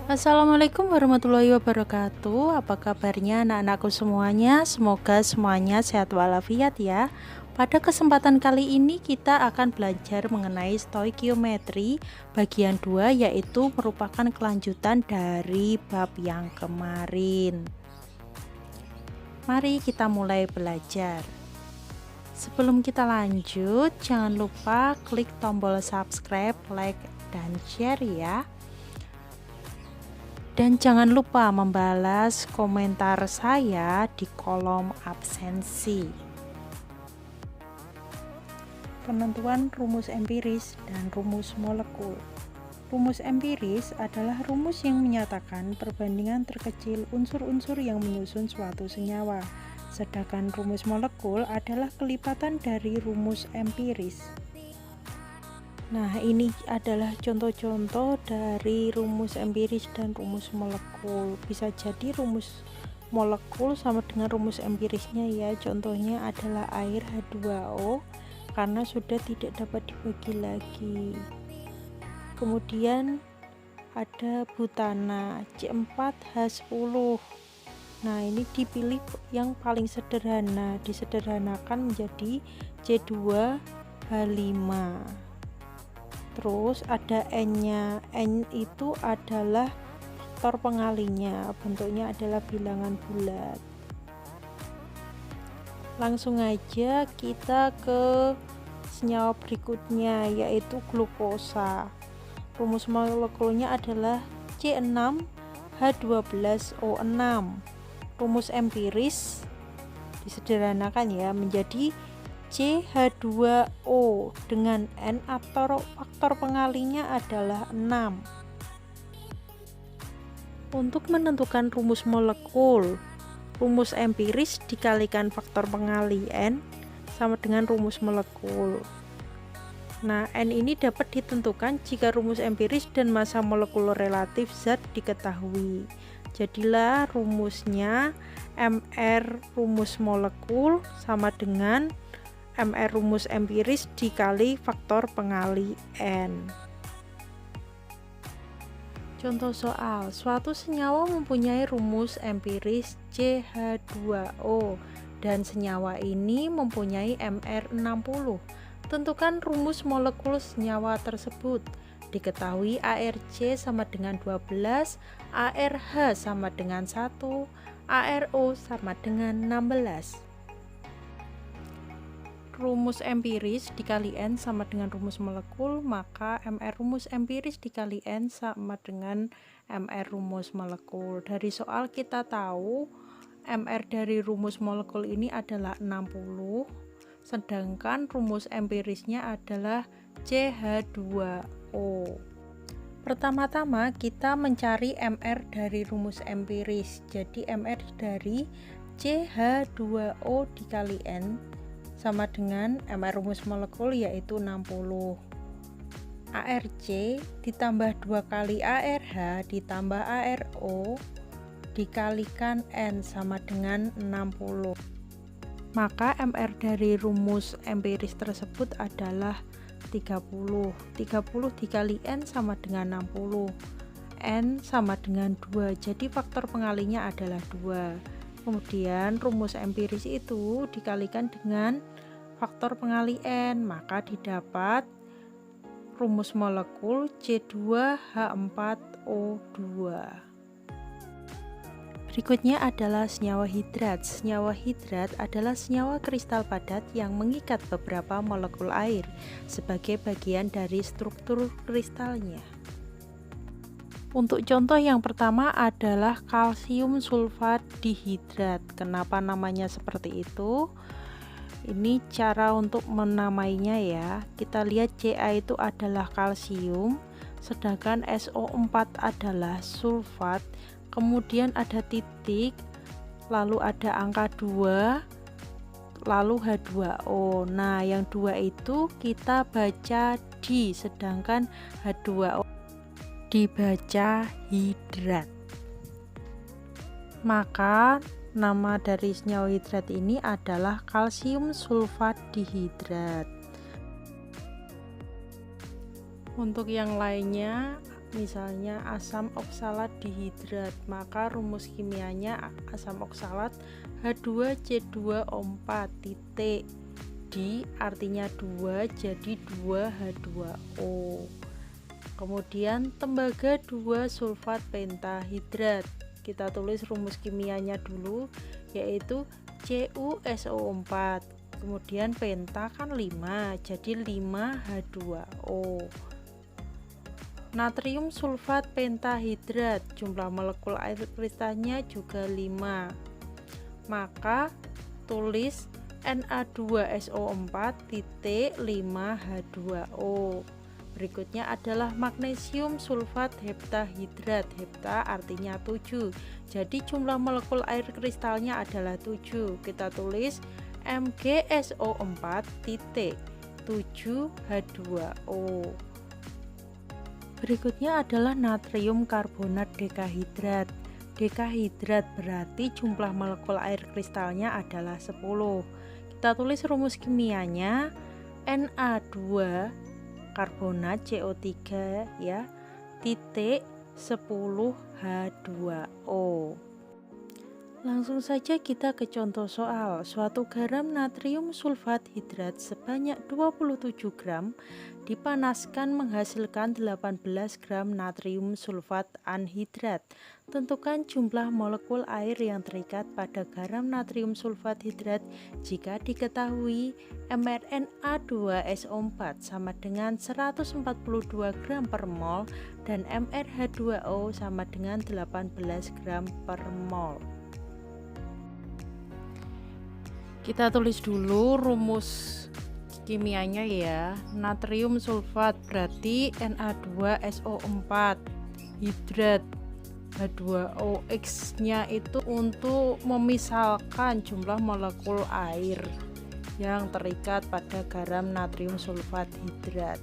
Assalamualaikum warahmatullahi wabarakatuh. Apa kabarnya anak-anakku semuanya? Semoga semuanya sehat walafiat ya. Pada kesempatan kali ini kita akan belajar mengenai stoikiometri bagian 2, yaitu merupakan kelanjutan dari bab yang kemarin. Mari kita mulai belajar. Sebelum kita lanjut, jangan lupa klik tombol subscribe, like, dan share ya. Dan jangan lupa membalas komentar saya di kolom absensi. Penentuan rumus empiris dan rumus molekul. Rumus empiris adalah rumus yang menyatakan perbandingan terkecil unsur-unsur yang menyusun suatu senyawa. Sedangkan rumus molekul adalah kelipatan dari rumus empiris. Nah, ini adalah contoh-contoh dari rumus empiris dan rumus molekul. Bisa jadi rumus molekul sama dengan rumus empirisnya ya. Contohnya adalah air H2O karena sudah tidak dapat dibagi lagi. Kemudian ada butana C4H10. Nah, ini dipilih yang paling sederhana, disederhanakan menjadi C2H5. Terus ada N-nya. N itu adalah faktor pengalinya, bentuknya adalah bilangan bulat. Langsung aja kita ke senyawa berikutnya, yaitu glukosa. Rumus molekulnya adalah C6H12O6. Rumus empiris disederhanakan ya menjadi CH2O dengan N atau faktor pengalinya adalah 6. Untuk menentukan rumus molekul, rumus empiris dikalikan faktor pengali N sama dengan rumus molekul. Nah, N ini dapat ditentukan jika rumus empiris dan massa molekul relatif zat diketahui. Jadilah rumusnya MR rumus molekul sama dengan MR rumus empiris dikali faktor pengali N. Contoh soal, suatu senyawa mempunyai rumus empiris CH2O dan senyawa ini mempunyai MR60. Tentukan rumus molekul senyawa tersebut. Diketahui ARC sama dengan 12, ARH sama dengan 1, ARO sama dengan 16. Rumus empiris dikali N sama dengan rumus molekul, maka MR rumus empiris dikali N sama dengan MR rumus molekul. Dari soal kita tahu MR dari rumus molekul ini adalah 60, sedangkan rumus empirisnya adalah CH2O. Pertama-tama kita mencari MR dari rumus empiris. Jadi MR dari CH2O dikali N sama dengan MR rumus molekul yaitu 60. ARC ditambah 2 kali ARH ditambah ARO dikalikan N sama dengan 60. Maka MR dari rumus empiris tersebut adalah 30. 30 dikali N sama dengan 60. N sama dengan 2. Jadi faktor pengalinya adalah 2. Kemudian rumus empiris itu dikalikan dengan faktor pengali N, maka didapat rumus molekul C2H4O2. Berikutnya adalah senyawa hidrat. Senyawa hidrat adalah senyawa kristal padat yang mengikat beberapa molekul air sebagai bagian dari struktur kristalnya. Untuk contoh yang pertama adalah kalsium sulfat dihidrat. Kenapa namanya seperti itu? Ini cara untuk menamainya ya. Kita lihat Ca itu adalah kalsium, sedangkan SO4 adalah sulfat. Kemudian ada titik, lalu ada angka 2, lalu H2O. Nah, yang 2 itu kita baca di, sedangkan H2O dibaca hidrat. Maka nama dari senyawa hidrat ini adalah kalsium sulfat dihidrat. Untuk yang lainnya misalnya asam oksalat dihidrat, maka rumus kimianya asam oksalat H2C2O4 titik. D artinya 2, jadi 2H2O. Kemudian tembaga 2 sulfat pentahidrat, kita tulis rumus kimianya dulu, yaitu CuSO4. Kemudian penta kan 5, jadi 5H2O. Natrium sulfat pentahidrat, jumlah molekul air kristalnya juga 5, maka tulis Na2SO4 titik 5H2O. Berikutnya adalah magnesium sulfat heptahidrat, hepta artinya 7, jadi jumlah molekul air kristalnya adalah 7, kita tulis MgSO4 titik 7H2O. Berikutnya adalah natrium karbonat dekahidrat. Dekahidrat berarti jumlah molekul air kristalnya adalah 10. Kita tulis rumus kimianya Na2 karbonat CO3 ya, titik 10H2O. Langsung saja kita ke contoh soal. Suatu garam natrium sulfat hidrat sebanyak 27 gram dipanaskan menghasilkan 18 gram natrium sulfat anhidrat. Tentukan jumlah molekul air yang terikat pada garam natrium sulfat hidrat jika diketahui mRNA2SO4 sama dengan 142 gram per mol dan mRH2O sama dengan 18 gram per mol. Kita tulis dulu rumus kimianya ya. Natrium sulfat berarti Na2SO4 hidrat, H2O, X nya itu untuk memisalkan jumlah molekul air yang terikat pada garam natrium sulfat hidrat.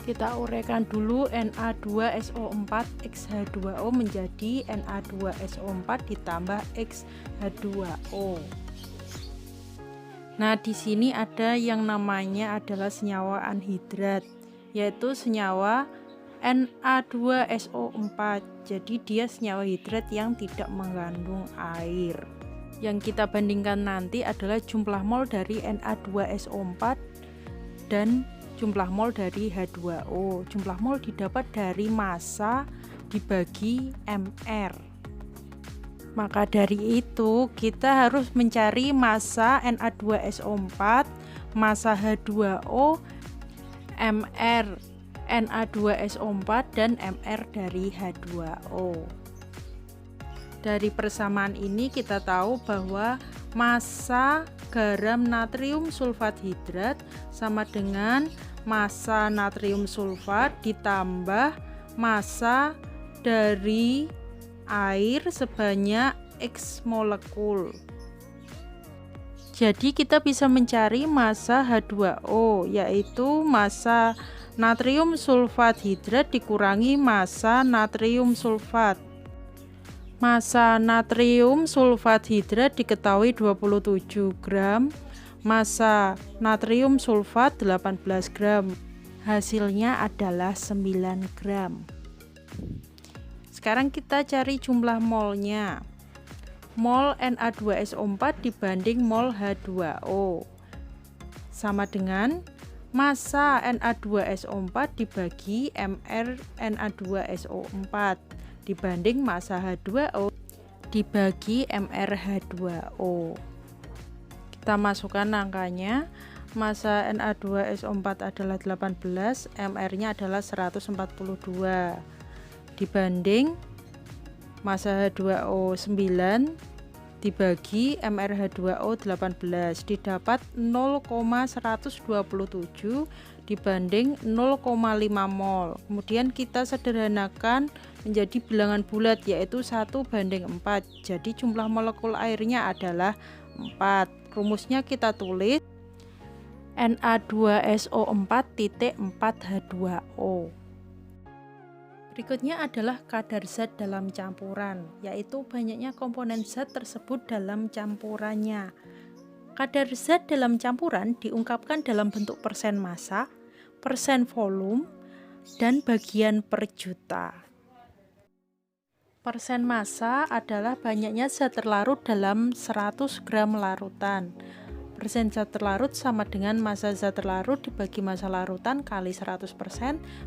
Kita uraikan dulu Na2SO4 XH2O menjadi Na2SO4 ditambah XH2O. Nah, di sini ada yang namanya adalah senyawa anhidrat, yaitu senyawa Na2SO4. Jadi dia senyawa hidrat yang tidak mengandung air. Yang kita bandingkan nanti adalah jumlah mol dari Na2SO4 dan jumlah mol dari H2O. Jumlah mol didapat dari massa dibagi Mr. Maka dari itu kita harus mencari massa Na2SO4, massa H2O, Mr Na2SO4 dan Mr dari H2O. Dari persamaan ini kita tahu bahwa massa garam natrium sulfat hidrat sama dengan massa natrium sulfat ditambah massa dari air sebanyak X molekul. Jadi kita bisa mencari massa H2O, yaitu massa natrium sulfat hidrat dikurangi massa natrium sulfat. Massa natrium sulfat hidrat diketahui 27 gram, massa natrium sulfat 18 gram. Hasilnya adalah 9 gram. Sekarang kita cari jumlah molnya. Mol Na2SO4 dibanding mol H2O sama dengan massa Na2SO4 dibagi Mr Na2SO4 dibanding massa H2O dibagi Mr H2O. Kita masukkan angkanya. Massa Na2SO4 adalah 18, Mr-nya adalah 142 dibanding massa H2O 9 dibagi mRH2O 18 didapat 0,127 dibanding 0,5 mol. Kemudian kita sederhanakan menjadi bilangan bulat yaitu 1:4. Jadi jumlah molekul airnya adalah 4. Rumusnya kita tulis Na2SO4 titik 4H2O. Berikutnya adalah kadar zat dalam campuran, yaitu banyaknya komponen zat tersebut dalam campurannya. Kadar zat dalam campuran diungkapkan dalam bentuk persen massa, persen volume, dan bagian per juta. Persen massa adalah banyaknya zat terlarut dalam 100 gram larutan. Persen zat terlarut sama dengan massa zat terlarut dibagi massa larutan kali 100%.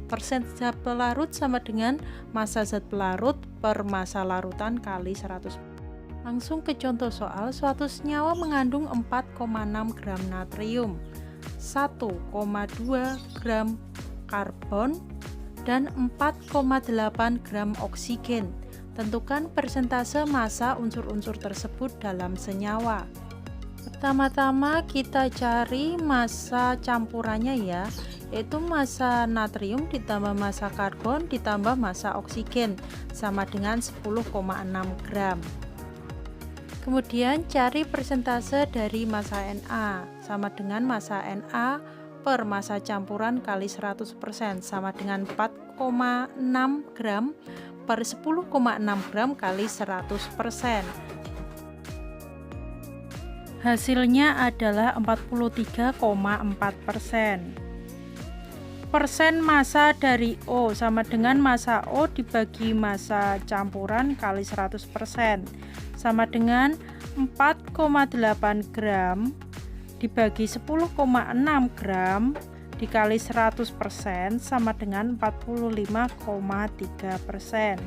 Persen zat pelarut sama dengan massa zat pelarut per massa larutan kali 100%. Langsung ke contoh soal. Suatu senyawa mengandung 4,6 gram natrium, 1,2 gram karbon, dan 4,8 gram oksigen. Tentukan persentase massa unsur-unsur tersebut dalam senyawa. Pertama-tama kita cari massa campurannya ya, yaitu massa natrium ditambah massa karbon ditambah massa oksigen sama dengan 10,6 gram. Kemudian cari persentase dari massa Na sama dengan massa Na per massa campuran kali 100% sama dengan 4,6 gram per 10,6 gram kali 100%. Hasilnya adalah 43,4%. Persen massa dari O sama dengan massa O dibagi massa campuran kali 100% sama dengan 4,8 gram dibagi 10,6 gram dikali 100% sama dengan 45,3%.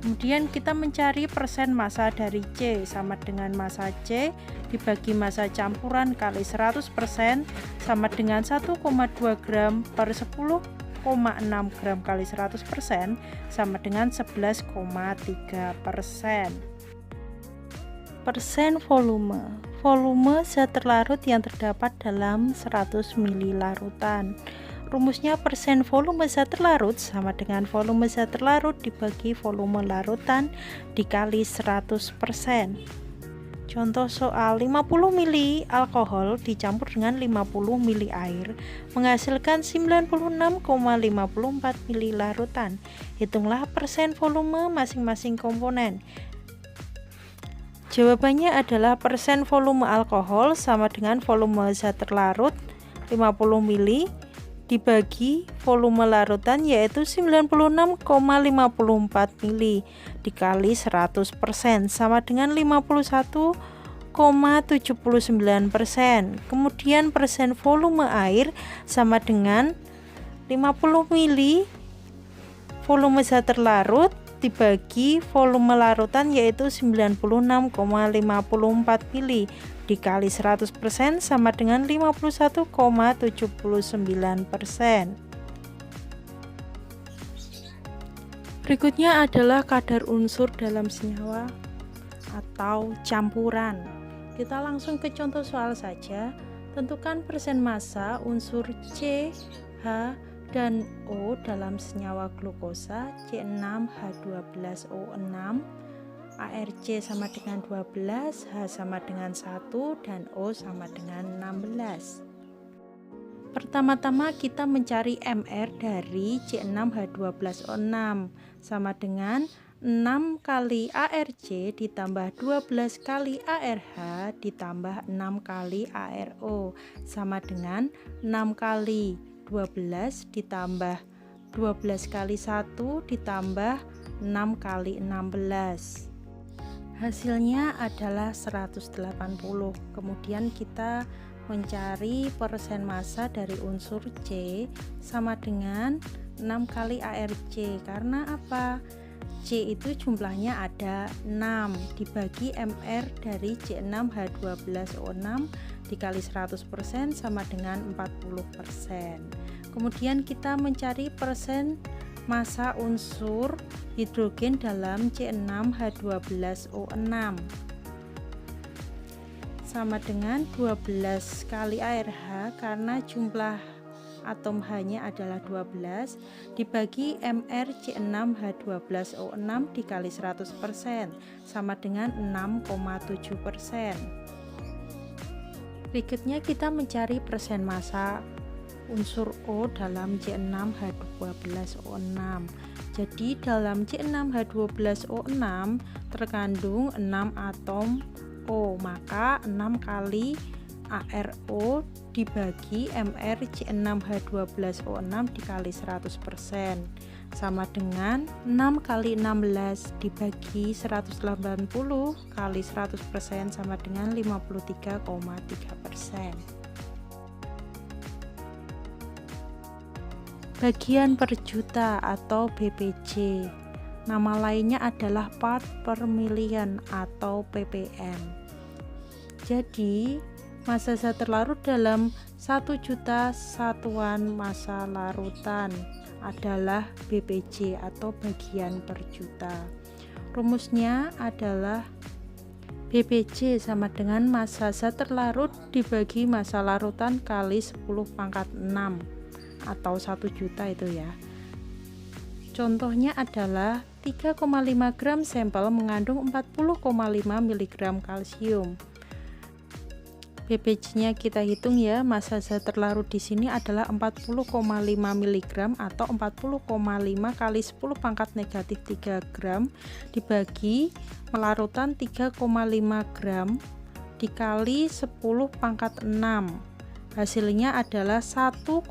Kemudian kita mencari persen massa dari C sama dengan massa C dibagi massa campuran kali 100% sama dengan 1,2 gram per 10,6 gram kali 100% sama dengan 11,3%. Persen volume. Volume zat terlarut yang terdapat dalam 100 ml larutan. Rumusnya persen volume zat terlarut sama dengan volume zat terlarut dibagi volume larutan dikali 100%. Contoh soal, 50 ml alkohol dicampur dengan 50 ml air menghasilkan 96,54 ml larutan. Hitunglah persen volume masing-masing komponen. Jawabannya adalah persen volume alkohol sama dengan volume zat terlarut 50 ml dibagi volume larutan yaitu 96,54 ml dikali 100% sama dengan 51,79%. Kemudian persen volume air sama dengan 50 ml volume zat terlarut dibagi volume larutan yaitu 96,54 ml dikali 100% sama dengan 51,79%. Berikutnya adalah kadar unsur dalam senyawa atau campuran. Kita langsung ke contoh soal saja. Tentukan persen massa unsur C, H, dan O dalam senyawa glukosa C6H12O6, ARC sama dengan 12, H sama dengan 1, dan O sama dengan 16. Pertama-tama kita mencari MR dari C6H12O6 sama dengan 6 kali ARC ditambah 12 kali ARH ditambah 6 kali ARO sama dengan 6 kali 12 ditambah 12 kali 1 ditambah 6 kali 16. Hasilnya adalah 180. Kemudian kita mencari persen massa dari unsur C sama dengan 6 kali ARC. Karena apa? C itu jumlahnya ada 6 dibagi MR dari C6H12O6 dikali 100% sama dengan 40%. Kemudian kita mencari persen massa unsur hidrogen dalam C6H12O6 sama dengan 12 kali ARH karena jumlah atom H-nya adalah 12 dibagi MR C6H12O6 dikali 100% sama dengan 6,7%. Berikutnya kita mencari persen massa unsur O dalam C6H12O6. Jadi dalam C6H12O6 terkandung 6 atom O, maka 6 kali ARO dibagi MR C6H12O6 dikali 100% sama dengan 6 kali 16 dibagi 180 kali 100% sama dengan 53,3%. Bagian per juta atau BPJ, nama lainnya adalah part per million atau ppm. Jadi massa zat terlarut dalam 1 juta satuan massa larutan adalah BPJ atau bagian per juta. Rumusnya adalah BPJ sama dengan massa zat terlarut dibagi massa larutan kali 10 pangkat 6 atau 1 juta itu ya. Contohnya adalah 3,5 gram sampel mengandung 40,5 mg kalsium. BPJ-nya kita hitung ya, massa zat terlarut di sini adalah 40,5 mg atau 40,5 kali 10 pangkat negatif 3 gram dibagi melarutan 3,5 gram dikali 10 pangkat 6. Hasilnya adalah 1,6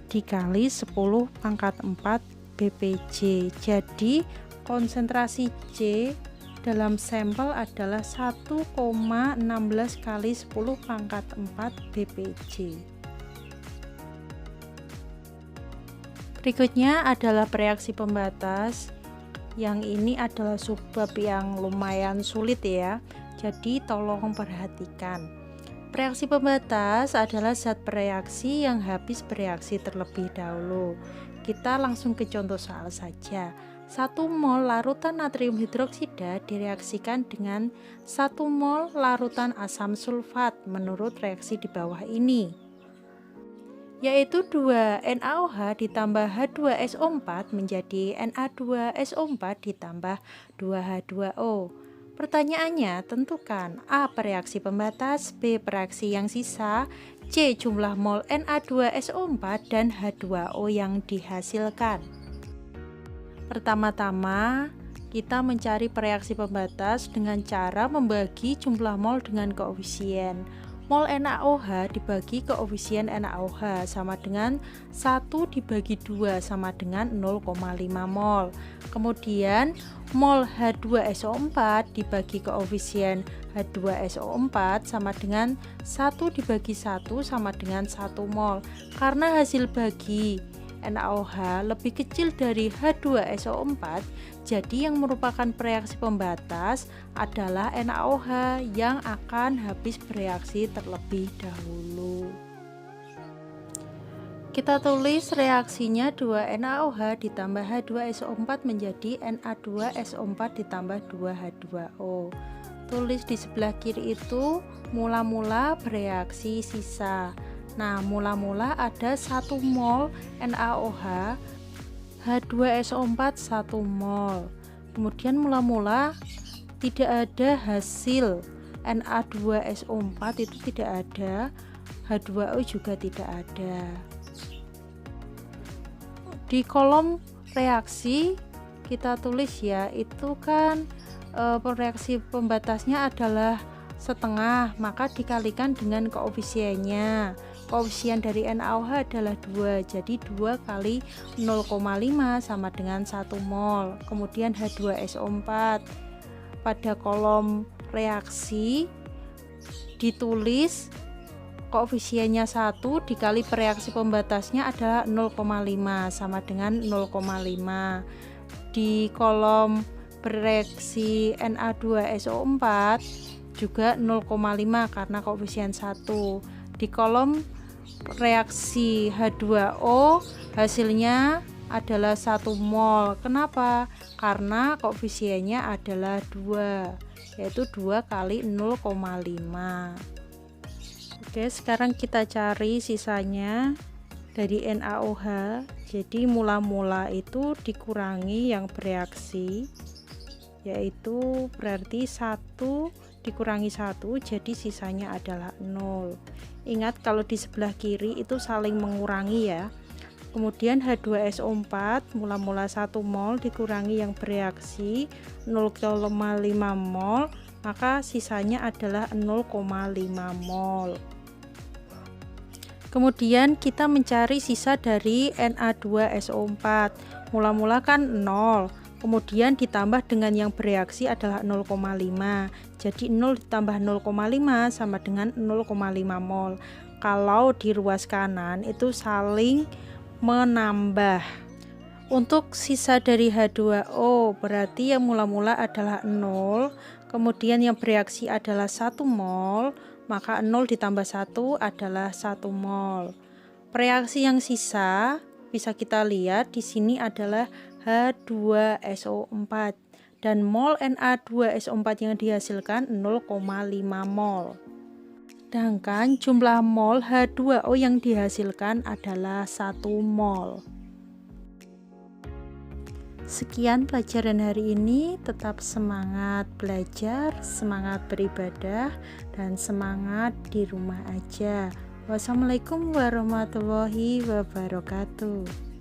dikali 10 pangkat 4 BPJ. Jadi konsentrasi C dalam sampel adalah 1,16 kali 10 pangkat 4 BPJ. Berikutnya adalah reaksi pembatas. Yang ini adalah subbab yang lumayan sulit ya. Jadi tolong perhatikan. Reaksi pembatas adalah zat bereaksi yang habis bereaksi terlebih dahulu. Kita langsung ke contoh soal saja. 1 mol larutan natrium hidroksida direaksikan dengan 1 mol larutan asam sulfat menurut reaksi di bawah ini, yaitu 2 NaOH ditambah H2SO4 menjadi Na2SO4 ditambah 2H2O. Pertanyaannya, tentukan A reaksi pembatas, B reaksi yang sisa, C jumlah mol Na2SO4 dan H2O yang dihasilkan. Pertama-tama kita mencari reaksi pembatas dengan cara membagi jumlah mol dengan koefisien. Mol NaOH dibagi koefisien NaOH sama dengan 1 dibagi 2 sama dengan 0,5 mol. Kemudian mol H2SO4 dibagi koefisien H2SO4 sama dengan 1 dibagi 1 sama dengan 1 mol. Karena hasil bagi NaOH lebih kecil dari H2SO4, jadi yang merupakan reaksi pembatas adalah NaOH yang akan habis bereaksi terlebih dahulu. Kita tulis reaksinya 2 NaOH ditambah H2SO4 menjadi Na2SO4 ditambah 2H2O. Tulis di sebelah kiri itu mula-mula bereaksi sisa. Nah, mula-mula ada 1 mol NaOH, H2SO4 1 mol. Kemudian mula-mula tidak ada hasil Na2SO4 itu tidak ada, H2O juga tidak ada. Di kolom reaksi kita tulis ya, itu kan reaksi pembatasnya adalah setengah, maka dikalikan dengan koefisiennya. Koefisien dari NaOH adalah 2, jadi 2 kali 0,5 sama dengan 1 mol. Kemudian H2SO4 pada kolom reaksi ditulis koefisiennya 1 dikali reaksi pembatasnya adalah 0,5 sama dengan 0,5. Di kolom bereaksi Na2SO4 juga 0,5 karena koefisien 1. Di kolom reaksi H2O hasilnya adalah 1 mol. Kenapa? Karena koefisiennya adalah 2, yaitu 2 kali 0,5. Oke, sekarang kita cari sisanya dari NaOH. Jadi mula-mula itu dikurangi yang bereaksi, yaitu berarti 1 dikurangi 1, jadi sisanya adalah 0. Ingat kalau di sebelah kiri itu saling mengurangi ya. Kemudian H2SO4 mula-mula 1 mol dikurangi yang bereaksi 0,5 mol, maka sisanya adalah 0,5 mol. Kemudian kita mencari sisa dari Na2SO4. Mula-mula kan 0, kemudian ditambah dengan yang bereaksi adalah 0,5. Jadi 0 ditambah 0,5 sama dengan 0,5 mol. Kalau di ruas kanan itu saling menambah. Untuk sisa dari H2O berarti yang mula-mula adalah 0, kemudian yang bereaksi adalah 1 mol, maka 0 ditambah 1 adalah 1 mol. Reaksi yang sisa bisa kita lihat di sini adalah H2SO4 dan mol Na2SO4 yang dihasilkan 0,5 mol. Sedangkan jumlah mol H2O yang dihasilkan adalah 1 mol. Sekian pelajaran hari ini, tetap semangat belajar, semangat beribadah, dan semangat di rumah aja. Wassalamualaikum warahmatullahi wabarakatuh.